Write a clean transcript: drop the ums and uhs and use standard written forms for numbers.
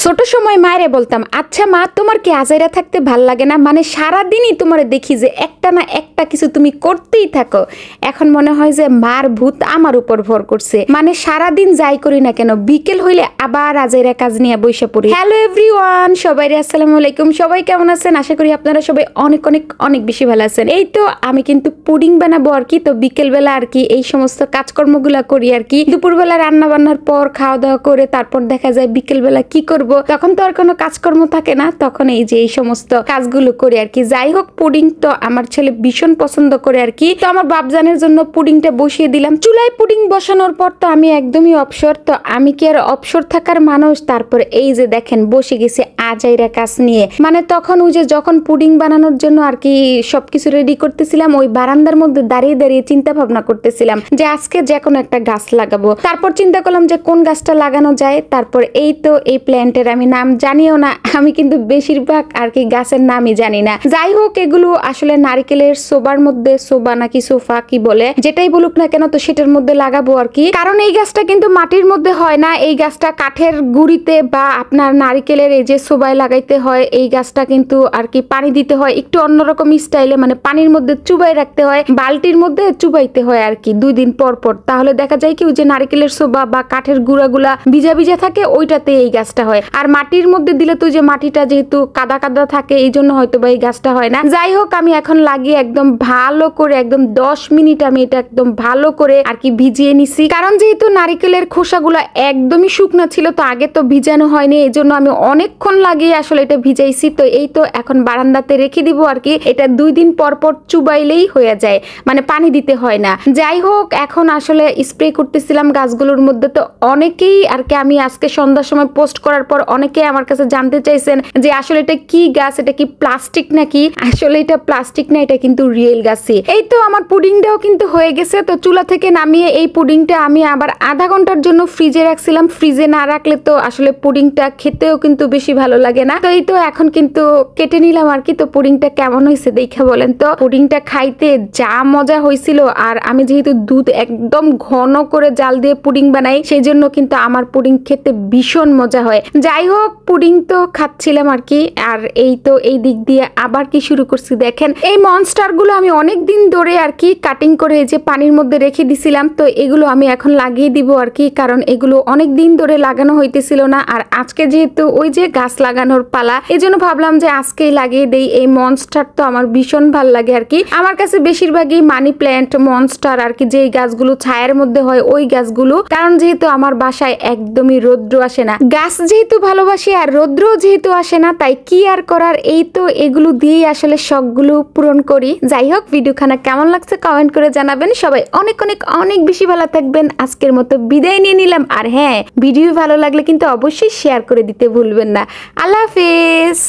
ছোট সময় মায়েরে বলতাম, আচ্ছা মা, তোমার কি আজাইরা থাকতে ভাল লাগে না? মানে সারাদিনই তোমারে দেখি যে একটা না একটা কিছু তুমি করতেই থাকো। এখন মনে হয় যে মার ভূত আমার উপর ভর করছে। মানে সারাদিন যাই করি না কেন, বিকেল হইলে আবার আজাইরা কাজ নিয়ে বসে পড়ি। হ্যালো এভরিওয়ান, সবাই আসসালামু আলাইকুম। সবাই কেমন আছেন? আশা করি আপনারা সবাই অনেক অনেক অনেক বেশি ভালো আছেন। এই তো আমি কিন্তু পুডিং বানাবো আর কি। তো বিকেল বেলা আর কি এই সমস্ত কাজকর্মগুলা করি আর কি। দুপুরবেলা রান্না বান্নার পর খাওয়া দাওয়া করে তারপর দেখা যায় বিকেল বেলা কি করব, তখন তো আর কোনো কাজকর্ম থাকে না, তখন এই যে এই সমস্ত কাজগুলো করি আর কি। যাই হোক, পুডিং তো আমার ছেলে ভীষণ পছন্দ করে আর কি। তো আমার বাপজানের জন্য পুডিংটা বসিয়ে দিলাম চুলায়। পুডিং বসানোর পর তো আমি একদমই অবসর। তো আমি কি আর অবসর থাকার মানুষ? তারপর এই যে দেখেন বসে গেছে আজাইরা কাজ নিয়ে। মানে তখন ওই যে যখন পুডিং বানানোর জন্য আর কি সবকিছু রেডি করতেছিলাম, ওই বারান্দার মধ্যে দাঁড়িয়ে দাঁড়িয়ে চিন্তা ভাবনা করতেছিলাম যে আজকে যে কোনো একটা গাছ লাগাবো। তারপর চিন্তা করলাম যে কোন গাছটা লাগানো যায়। তারপর এই তো এই প্ল্যান্টের আমি নাম জানিও না, আমি কিন্তু বেশিরভাগ আর কি গাছের নামই জানি না। যাই হোক, এগুলো আসলে নারিকেলের সোবার মধ্যে, সোবা নাকি সোফা কি বলে, যেটাই বলুক না কেন, তো সেটার মধ্যে লাগাবো আর কি। কারণ এই গাছটা কিন্তু মাটির মধ্যে হয় না, এই গাছটা কাঠের গুড়িতে বা আপনার নারিকেলের এই যে সোবায় লাগাইতে হয়। এই গাছটা কিন্তু আর কি পানি দিতে হয় একটু অন্যরকম স্টাইলে, মানে পানির মধ্যে চুবাই রাখতে হয়, বালতির মধ্যে চুবাইতে হয় আর কি 2 দিন পর পর। তাহলে দেখা যায় কি ওই যে নারিকেলের সোবা বা কাঠের গুঁড়াগুলা ভিজা ভিজা থাকে, ওইটাতে এই গাছটা হয়। আর মাটির মধ্যে দিলে তো যে মাটিটা যেহেতু কাদা কাদা থাকে, এই জন্য হয়তো বা এই গাছটা হয় না। যাই হোক, আমি এখন লাগিয়ে একদম ভালো করে একদম 10 মিনিট আমি এটা একদম ভালো করে আর কি ভিজিয়ে নিছি। কারণ যেহেতু নারিকেলের খোসাগুলা একদমই শুকনো ছিল, তো আগে তো ভিজানো হয়নি, এই জন্য আমি অনেকক্ষণ লাগিয়ে আসলে এটা ভিজাইছি। তো এই তো এখন বারান্দাতে রেখে দিব আর কি। এটা 2 দিন পর পর চুবাইলেই হয়ে যায়, মানে পানি দিতে হয় না। যাই হোক, এখন আসলে স্প্রে করতেছিলাম গাছগুলোর মধ্যে। তো অনেকেই আর কি, আমি আজকে সন্ধ্যার সময় পোস্ট করার পর অনেকেই আমার কাছে জানতে চাইছেন যে আসলে এটা কি গাছ, এটা কি প্লাস্টিক নাকি? আসলে এটা প্লাস্টিক না, এটা কিন্তু রিয়েল গাছই। এই তো আমার পুডিংটাও কিন্তু হয়ে গেছে। তো চুলা থেকে নামিয়ে এই পুডিংটা আমি আবার আধা ঘন্টার জন্য ফ্রিজে রাখছিলাম। ফ্রিজে না রাখলে তো আসলে পুডিংটা খেতেও কিন্তু বেশি ভালো লাগে না। তো এই তো এখন কিন্তু কেটে নিলাম আর কি। তো পুডিংটা কেমন হয়েছে দেখে বলেন তো। পুডিংটা খাইতে যা মজা হয়েছিল, আর আমি যেহেতু দুধ একদম ঘন করে জাল দিয়ে পুডিং বানাই, সেই জন্য কিন্তু আমার পুডিং খেতে ভীষণ মজা হয়। যাই হোক, পুডিং তো খাচ্ছিলাম আর কি। আর এই তো এই দিক দিয়ে আবার কি শুরু করছি দেখেন। এই মনস্টার গুলো আমি অনেক দিন ধরে আর কি কাটিং করে এই যে পানির মধ্যে রেখে দিছিলাম। তো এগুলো আমি এখন লাগিয়ে দিব আর কি, কারণ এগুলো অনেক দিন ধরে লাগানো হইতেছিল না। আর আজকে যেহেতু ওই যে গাছ লাগানোর পালা, এজন্য ভাবলাম যে আজকেই লাগিয়ে দেই। এই মনস্টার তো আমার ভীষণ ভাল লাগে আর কি। আমার কাছে বেশিরভাগই মানি প্ল্যান্ট, মনস্টার আর কি, যে গাছগুলো ছায়ার মধ্যে হয় ওই গাছগুলো। কারণ যেহেতু আমার বাসায় একদমই রৌদ্র আসে না, গাছ যেহেতু ভালোবাসি আর রৌদ্র যেহেতু আসে না, তাই কি আর করার, এই তো এগুলো দিয়েই আসলে শখগুলো পূরণ করি। যাই হোক, ভিডিওখানা কেমন লাগছে কমেন্ট করে জানাবেন। সবাই অনেক অনেক অনেক বেশি ভালো থাকবেন। আজকের মতো বিদায় নিয়ে নিলাম। আর হ্যাঁ, ভিডিও ভালো লাগলে কিন্তু অবশ্যই শেয়ার করে দিতে ভুলবেন না। আল্লাহ হাফেজ।